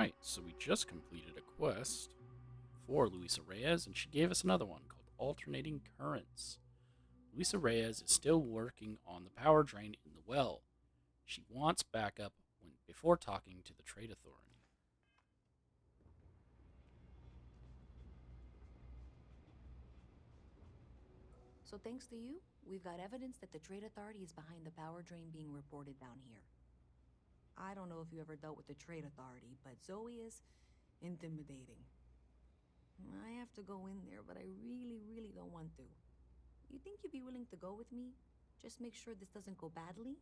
Right, so we just completed a quest for Luisa Reyes, and she gave us another one called Alternating Currents. Luisa Reyes is still working on the power drain in the well. She wants backup before talking to the Trade Authority. So thanks to you, we've got evidence that the Trade Authority is behind the power drain being reported down here. I don't know if you ever dealt with the Trade Authority, but Zoe is intimidating. I have to go in there, but I really don't want to. You think you'd be willing to go with me? Just make sure this doesn't go badly?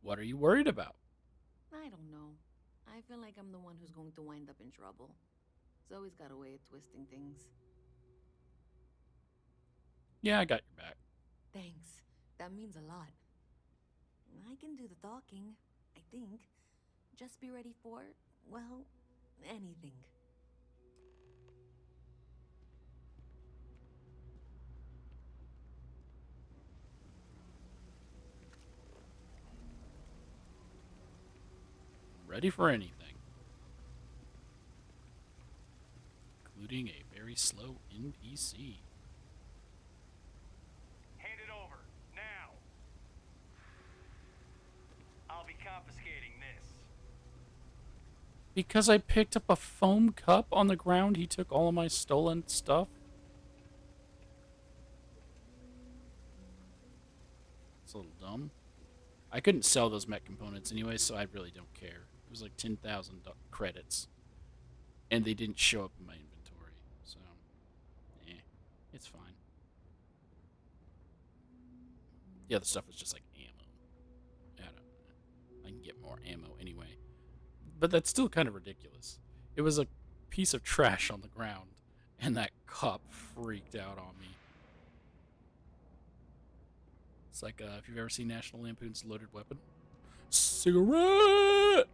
What are you worried about? I don't know. I feel like I'm the one who's going to wind up in trouble. Zoe's got a way of twisting things. Yeah, I got your back. Thanks. That means a lot. I can do the talking, I think. Just be ready for, well, anything. Ready for anything, including a very slow NPC. Hand it over, now! I'll be confiscating this. Because I picked up a foam cup on the ground, he took all of my stolen stuff? It's a little dumb. I couldn't sell those mech components anyway, so I really don't care. It was like 10,000 credits. And they didn't show up in my inventory, so it's fine. The other stuff was just like ammo. I don't know. I can get more ammo anyway. But that's still kind of ridiculous. It was a piece of trash on the ground, and that cop freaked out on me. It's like if you've ever seen National Lampoon's Loaded Weapon. Cigarette!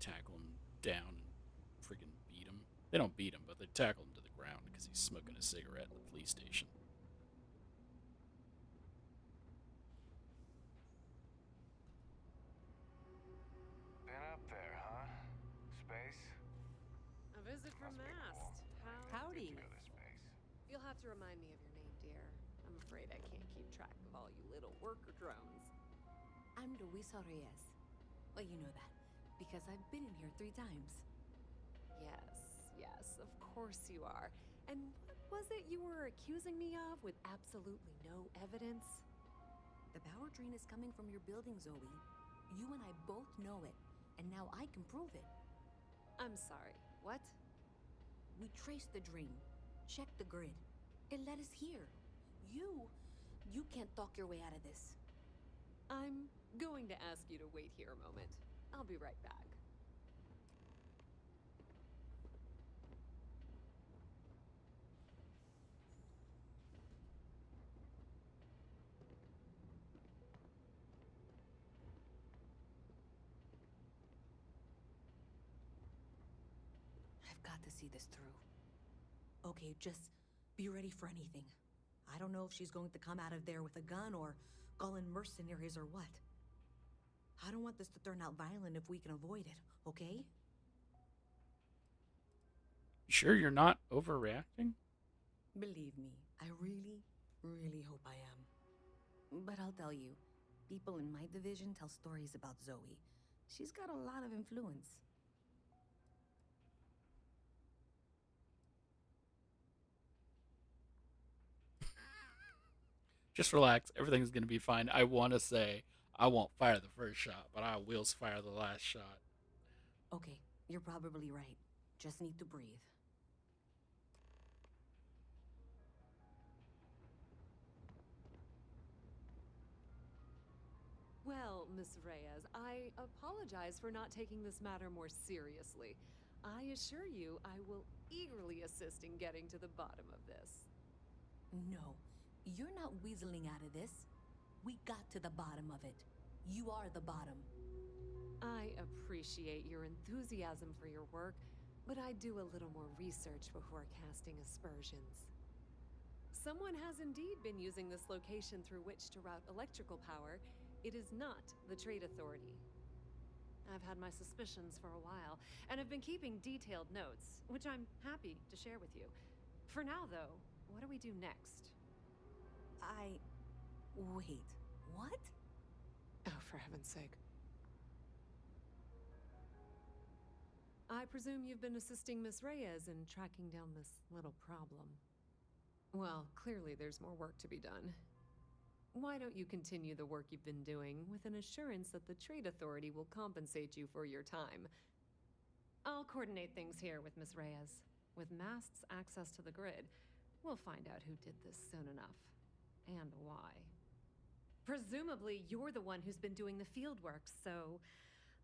They tackle him down and freaking beat him. They don't beat him, but they tackle him to the ground because he's smoking a cigarette at the police station. Been up there, huh? Space? A visit from Must be cool. Mast. Did you Howdy. go to space? You'll have to remind me of your name, dear. I'm afraid I can't keep track of all you little worker drones. I'm Luisa Reyes. Well, you know that, because I've been in here 3 times. Yes, of course you are. And what was it you were accusing me of with absolutely no evidence? The power drain is coming from your building, Zoe. You and I both know it, and now I can prove it. I'm sorry, what? We traced the drain, checked the grid. It led us here. You can't talk your way out of this. I'm going to ask you to wait here a moment. I'll be right back. I've got to see this through. Okay, just be ready for anything. I don't know if she's going to come out of there with a gun or call in mercenaries or what. I don't want this to turn out violent if we can avoid it, okay? You sure you're not overreacting? Believe me, I really hope I am. But I'll tell you, people in my division tell stories about Zoe. She's got a lot of influence. Just relax. Everything's going to be fine. I want to say I won't fire the first shot, but I will fire the last shot. Okay, you're probably right. Just need to breathe. Well, Miss Reyes, I apologize for not taking this matter more seriously. I assure you I will eagerly assist in getting to the bottom of this. No, you're not weaseling out of this. We got to the bottom of it. You are the bottom. I appreciate your enthusiasm for your work, but I'd do a little more research before casting aspersions. Someone has indeed been using this location through which to route electrical power, It is not the Trade Authority. I've had my suspicions for a while, and have been keeping detailed notes, which I'm happy to share with you. For now, though, what do we do next? Wait, what? Oh, for heaven's sake. I presume you've been assisting Miss Reyes in tracking down this little problem. Well, clearly there's more work to be done. Why don't you continue the work you've been doing with an assurance that the Trade Authority will compensate you for your time? I'll coordinate things here with Miss Reyes. With Mast's access to the grid, we'll find out who did this soon enough. And why. Presumably, you're the one who's been doing the field work, so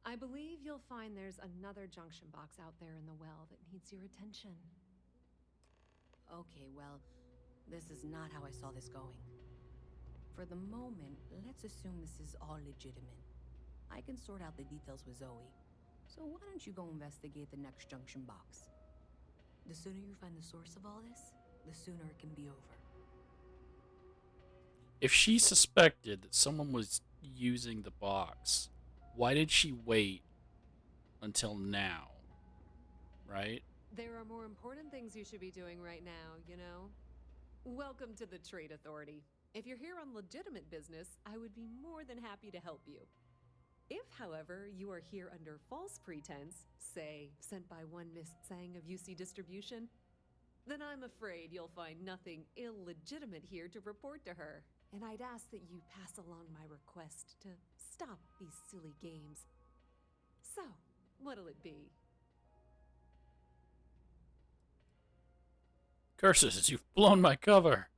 I believe you'll find there's another junction box out there in the well that needs your attention. Okay, well, this is not how I saw this going. For the moment, let's assume this is all legitimate. I can sort out the details with Zoe. So why don't you go investigate the next junction box? The sooner you find the source of all this, the sooner it can be over. If she suspected that someone was using the box, why did she wait until now? Right? There are more important things you should be doing right now, you know? Welcome to the Trade Authority. If you're here on legitimate business, I would be more than happy to help you. If, however, you are here under false pretense, say, sent by one Miss Tsang of UC Distribution, then I'm afraid you'll find nothing illegitimate here to report to her. And I'd ask that you pass along my request to stop these silly games. So, what'll it be? Curses, you've blown my cover.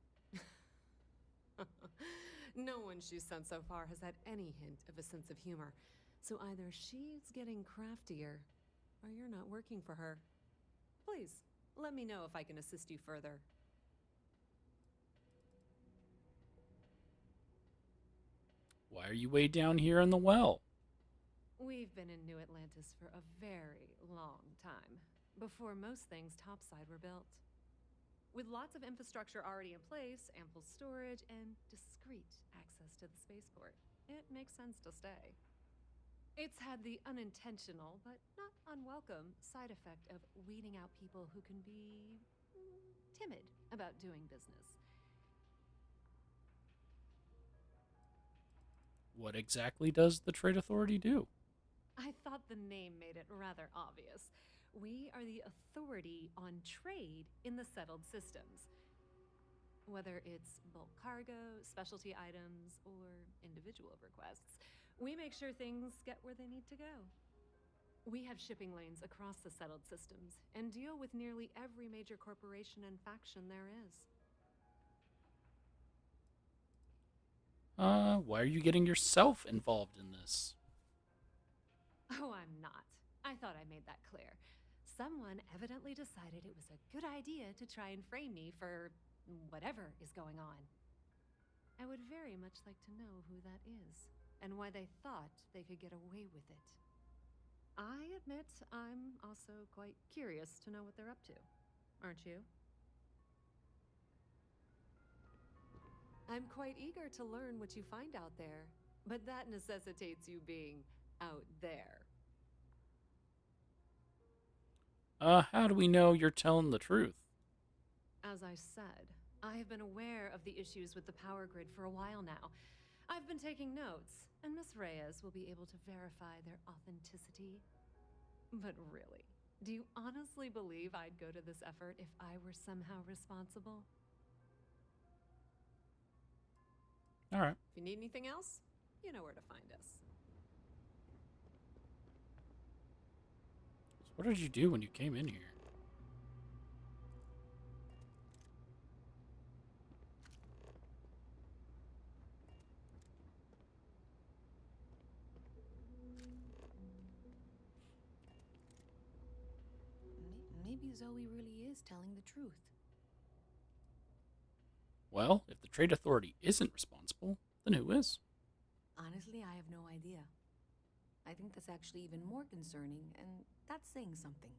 No one she's sent so far has had any hint of a sense of humor. So either she's getting craftier, or you're not working for her. Please, let me know if I can assist you further. Why are you way down here in the well? We've been in New Atlantis for a very long time, before most things topside were built. With lots of infrastructure already in place, ample storage, and discreet access to the spaceport, it makes sense to stay. It's had the unintentional, but not unwelcome, side effect of weeding out people who can be timid about doing business. What exactly does the Trade Authority do? I thought the name made it rather obvious. We are the authority on trade in the settled systems. Whether it's bulk cargo, specialty items, or individual requests, we make sure things get where they need to go. We have shipping lanes across the settled systems and deal with nearly every major corporation and faction there is. Why are you getting yourself involved in this? Oh, I'm not. I thought I made that clear. Someone evidently decided it was a good idea to try and frame me for whatever is going on. I would very much like to know who that is, and why they thought they could get away with it. I admit I'm also quite curious to know what they're up to. Aren't you? I'm quite eager to learn what you find out there, but that necessitates you being out there. How do we know you're telling the truth? As I said, I have been aware of the issues with the power grid for a while now. I've been taking notes, and Miss Reyes will be able to verify their authenticity. But really, do you honestly believe I'd go to this effort if I were somehow responsible? All right. If you need anything else, you know where to find us. So what did you do when you came in here? Maybe Zoe really is telling the truth. Well, if the Trade Authority isn't responsible, then who is? Honestly, I have no idea. I think that's actually even more concerning, and that's saying something.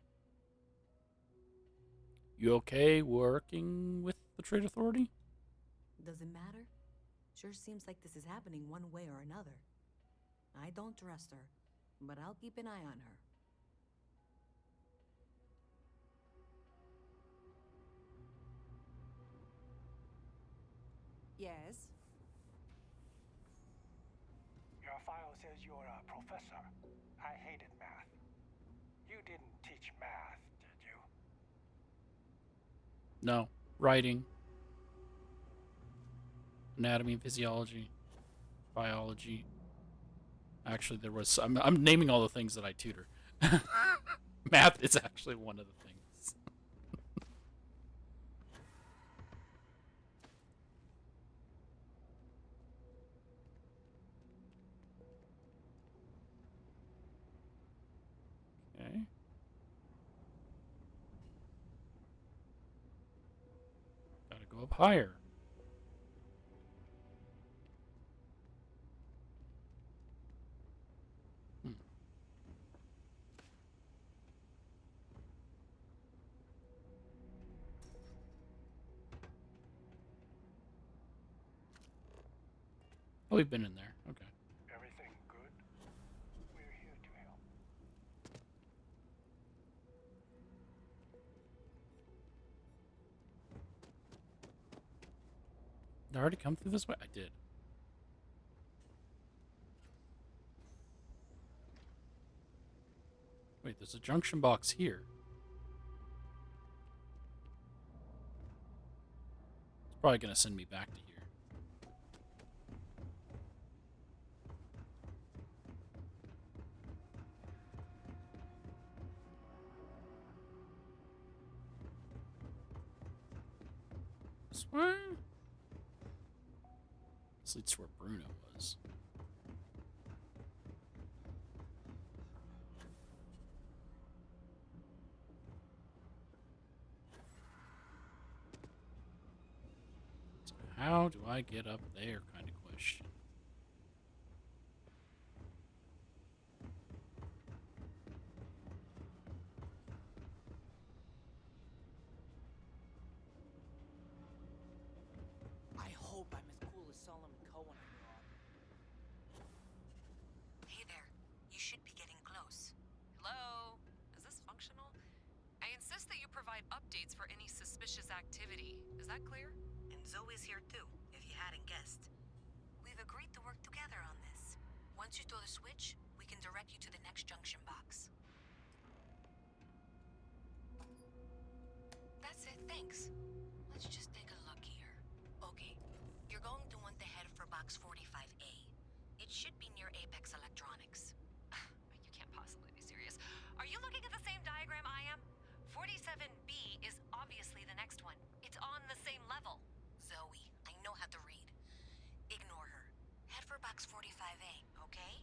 You okay working with the Trade Authority? Does it matter? Sure seems like this is happening one way or another. I don't trust her, but I'll keep an eye on her. Yes? Your file says you're a professor. I hated math. You didn't teach math, did you? No. Writing. Anatomy and physiology. Biology. Actually, there was... I'm naming all the things that I tutor. Math is actually one of the things. Okay. Gotta go up higher. Hmm. Oh, we've been in there. Okay. Everything good? We're here to help. Did I already come through this way? I did. Wait, there's a junction box here. It's probably gonna send me back to here. This way? This leads to where Bruno was. So how do I get up there, kind of question. I hope I'm as cool as Solomon Cohen I grew up. Hey there. You should be getting close. Hello? Is this functional? I insist that you provide updates for any suspicious activity. Is that clear? And Zoe's here too, if you hadn't guessed. We've agreed to work together on this. Once you throw the switch, we can direct you to the next junction box. That's it, thanks. Let's just take a look here. Okay, you're going to want to head for box 45A. It should be near Apex Electronics. You can't possibly be serious. Are you looking at the same diagram I am? 47B is obviously the next one. It's on the same level. Zoe, I know how to read. Ignore her. Head for box 45A, okay?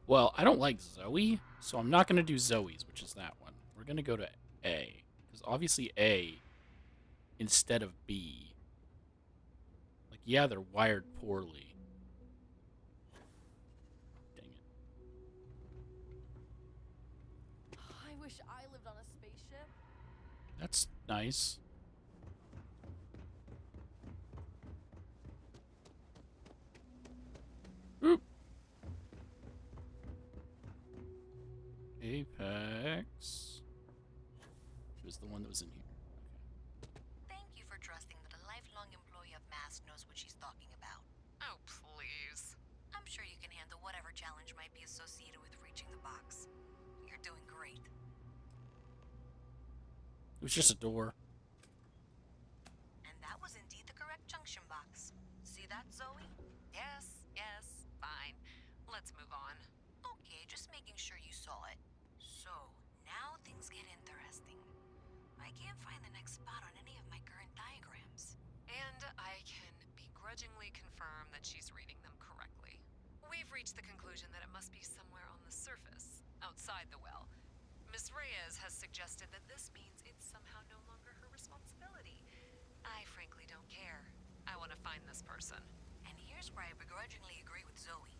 Well, I don't like Zoe, so I'm not gonna do Zoe's, which is that one. We're gonna go to A. Because obviously A instead of B. Like, yeah, they're wired poorly. Dang it. I wish I lived on a spaceship. That's nice. Oop. Apex. It was the one that was in here. Thank you for trusting that a lifelong employee of MASS knows what she's talking about. Oh, please. I'm sure you can handle whatever challenge might be associated with reaching the box. You're doing great. It was just a door. And that was indeed the correct junction box. See that, Zoe? Yes, yes, fine. Let's move on. Okay, just making sure you saw it. So, now things get interesting. I can't find the next spot on any of my current diagrams. And I can begrudgingly confirm that she's reading them correctly. We've reached the conclusion that it must be somewhere on the surface, outside the well. Miss Reyes has suggested that this means it's somehow no longer her responsibility. I frankly don't care. I want to find this person. And here's where I begrudgingly agree with Zoe.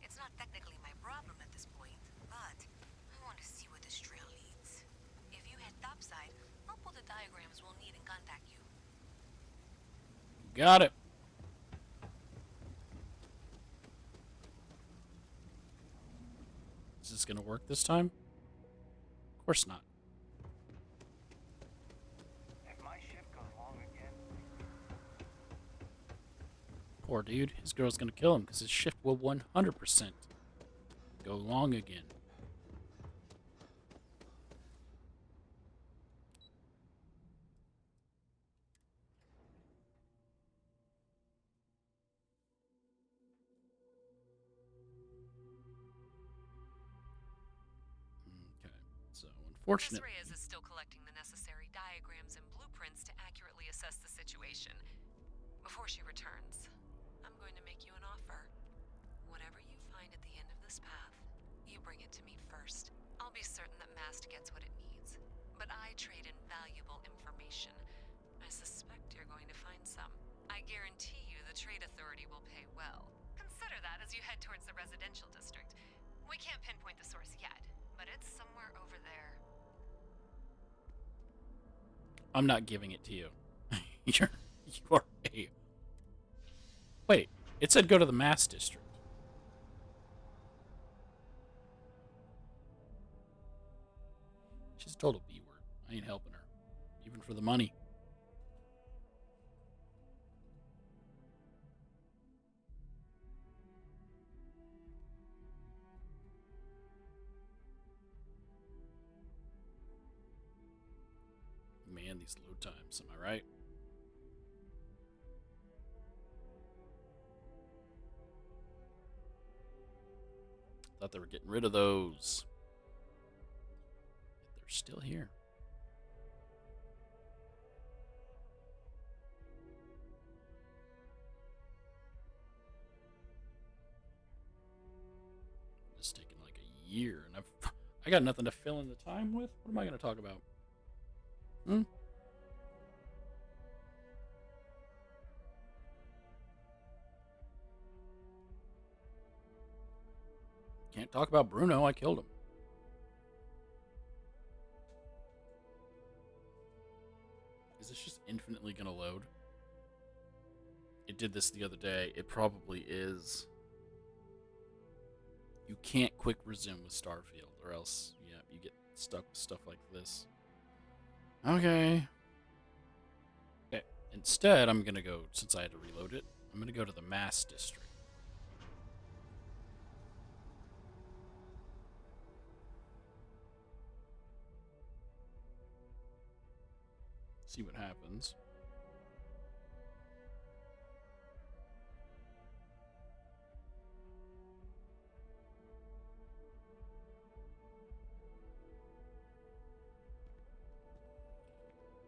It's not technically my problem at this point, but I want to see where this trail leads. If you head topside, I'll pull the diagrams we'll need and contact you. Got it. this going to work this time? Of course not. If my shift goes long again, Poor dude. His girl's going to kill him because his shift will 100% go long again. Okay, so Miss unfortunately, Reyes is still collecting the necessary diagrams and blueprints to accurately assess the situation. Before she returns, I'm going to make you an offer. Whatever you find at the end of this path, you bring it to me first. I'll be certain that Mast gets what it needs. But I trade in valuable information. I suspect you're going to find some. I guarantee you the Trade Authority will pay well. Consider that as you head towards the residential district. We can't pinpoint the source yet, but it's somewhere over there. I'm not giving it to you. You are a... Wait, it said go to the Mass District. She's a total B-word. I ain't helping her. Even for the money. Man, these load times, am I right? Thought they were getting rid of those. They're still here. It's taking like a year, and I got nothing to fill in the time with. What am I going to talk about? Can't talk about Bruno. I killed him. Is this just infinitely going to load? It did this the other day. It probably is. You can't quick resume with Starfield, or else, yeah, you get stuck with stuff like this. Okay. Okay. Instead, I'm going to go, since I had to reload it, I'm going to go to the Mass District. See what happens.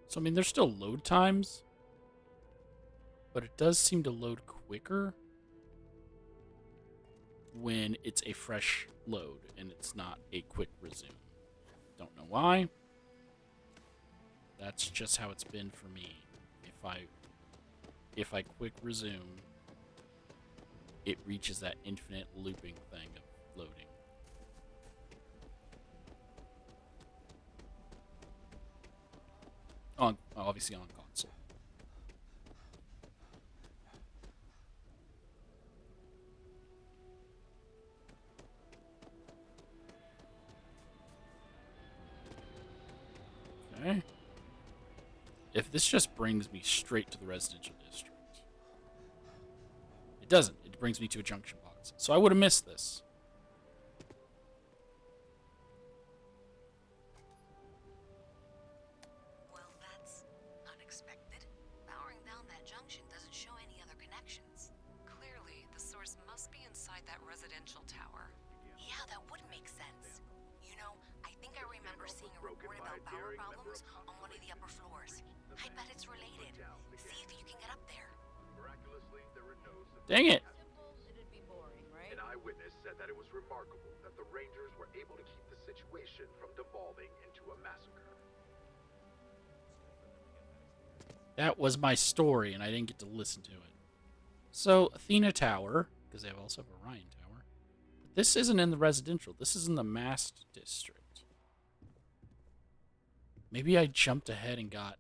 So, I mean, there's still load times, but it does seem to load quicker when it's a fresh load and it's not a quick resume. Don't know why. That's just how it's been for me. If I quick resume, it reaches that infinite looping thing of loading. Obviously on console. Okay. If this just brings me straight to the residential district. It doesn't. It brings me to a junction box. So I would have missed this. Well, that's unexpected. Powering down that junction doesn't show any other connections. Clearly, the source must be inside that residential tower. Yeah, that would make sense. You know, I think I remember seeing a report about power problems on one of the upper floors. I bet it's related. See if you can get up there. Miraculously, there were no Dang it. Simple, it'd be boring, right? An eyewitness said that it was remarkable that the Rangers were able to keep the situation from devolving into a massacre. That was my story, and I didn't get to listen to it. So, Athena Tower, because they also have Orion Tower. But this isn't in the residential. This is in the Mast District. Maybe I jumped ahead and got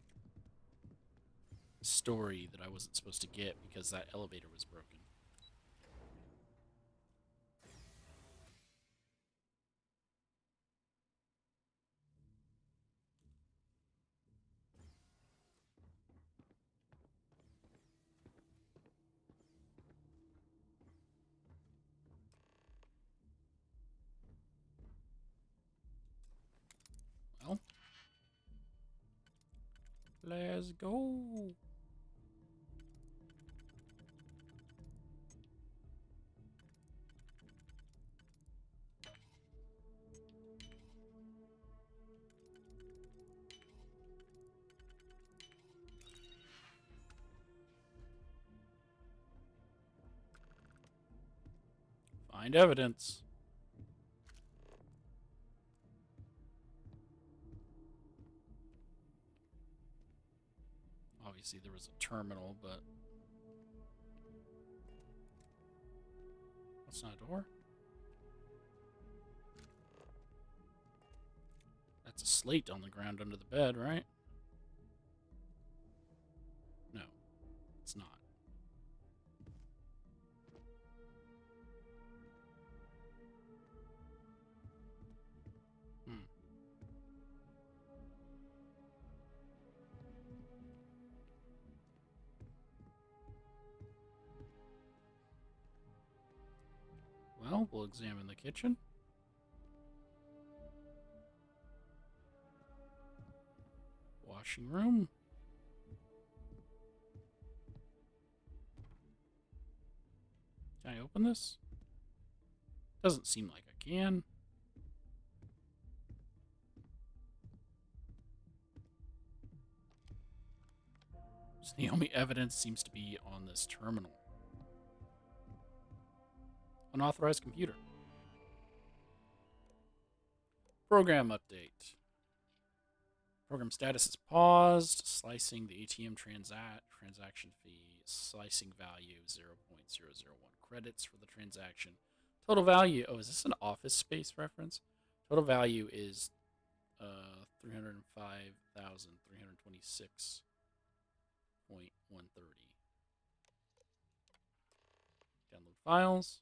a story that I wasn't supposed to get because that elevator was broken. Let's go. Find evidence. Obviously, there was a terminal, but that's not a door. That's a slate on the ground under the bed, right? No, it's not. Hmm. Well, we'll examine the kitchen. Washing room. Can I open this? Doesn't seem like I can. So the only evidence seems to be on this terminal. Unauthorized computer. Program update. Program status is paused. Slicing the ATM transaction fee. Slicing value 0.001 credits for the transaction. Total value. Oh, is this an Office Space reference? Total value is 305,326.130. Download files.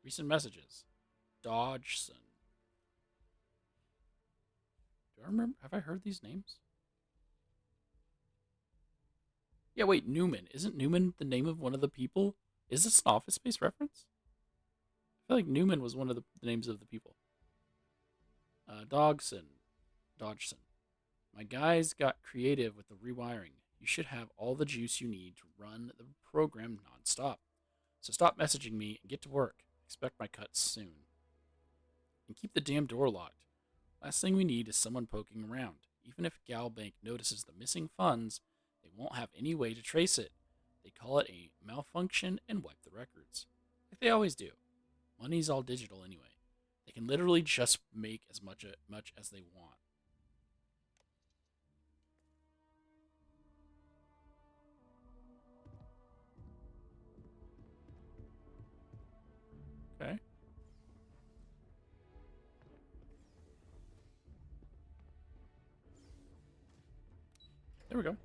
Recent messages. Dodgson. Do I remember? Have I heard these names? Yeah, wait, Newman. Isn't Newman the name of one of the people? Is this an Office Space reference? I feel like Newman was one of the names of the people. Dodgson. My guys got creative with the rewiring. You should have all the juice you need to run the program nonstop. So stop messaging me and get to work. Expect my cuts soon. And keep the damn door locked. Last thing we need is someone poking around. Even if Galbank notices the missing funds, they won't have any way to trace it. They call it a malfunction and wipe the records. Like they always do. Money's all digital anyway. They can literally just make as much as they want. Okay. There we go. Well,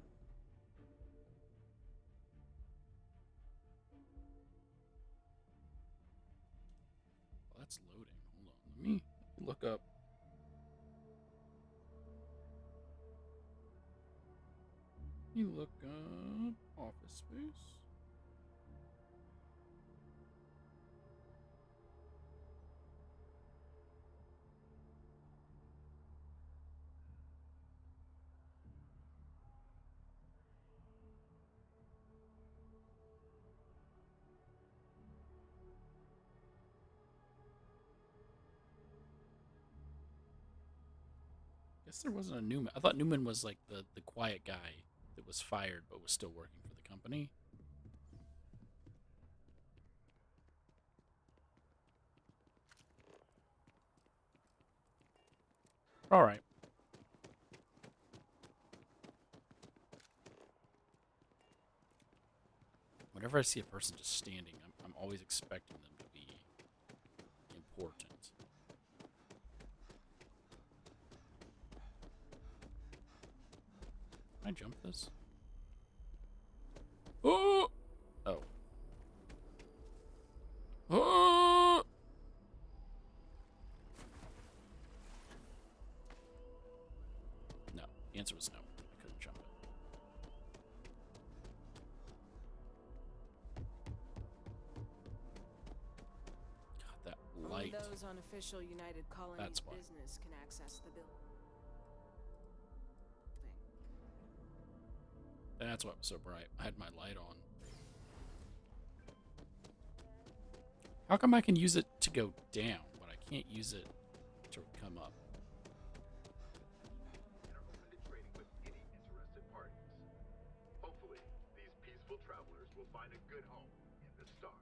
that's loading. Hold on. Let me look up. Let me look up Office Space. Guess there wasn't a Newman. I thought Newman was like the quiet guy that was fired but was still working for the company. All right. Whenever I see a person just standing, I'm always expecting them to be important. Can I jump this? Oh! Oh. Oh! No. The answer was no. I couldn't jump it. God, that light. bright. Those on official United Colonies That's why. business can access the building. That's why it was so bright. I had my light on. How come I can use it to go down, but I can't use it to come up? And are open to trading with any interested parties. Hopefully, these peaceful travelers will find a good home in the stars.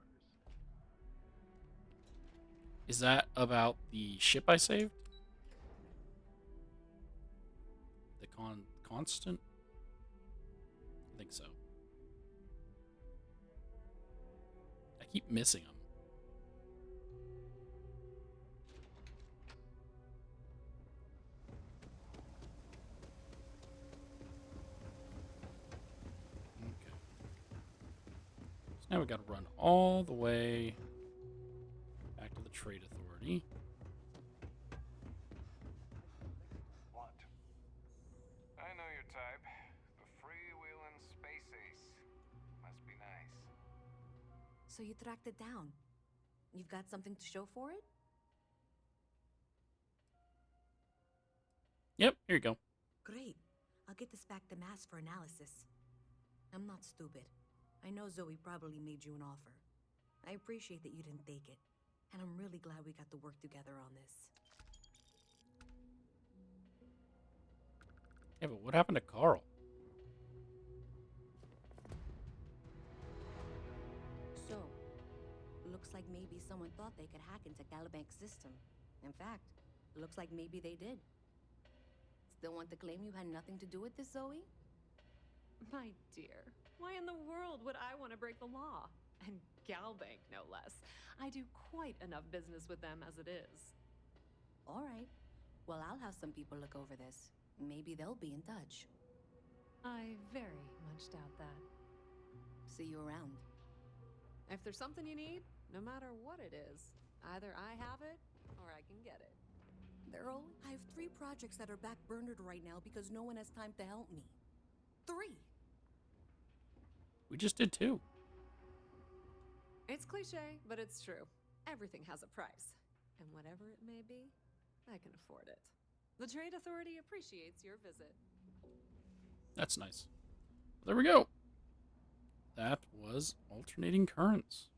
Is that about the ship I saved? The constant? I think so. I keep missing them. Okay. So now we gotta run all the way back to the Trade Authority. What? I know your type. The freewheeling space ace. Must be nice. So you tracked it down. You've got something to show for it? Yep, here you go. Great. I'll get this back to Mass for analysis. I'm not stupid. I know Zoe probably made you an offer. I appreciate that you didn't take it. And I'm really glad we got to work together on this. Yeah, but what happened to Carl? So, looks like maybe someone thought they could hack into Calibanc's system. In fact, looks like maybe they did. Still want to claim you had nothing to do with this, Zoe? My dear, why in the world would I want to break the law? And Galbank, no less. I do quite enough business with them as it is. All right. Well, I'll have some people look over this. Maybe they'll be in touch. I very much doubt that. See you around. If there's something you need, no matter what it is, either I have it or I can get it. Daryl, I have 3 projects that are backburnered right now because no one has time to help me. 3! We just did 2. It's cliche, but it's true. Everything has a price. And whatever it may be, I can afford it. The Trade Authority appreciates your visit. That's nice. There we go. That was alternating currents.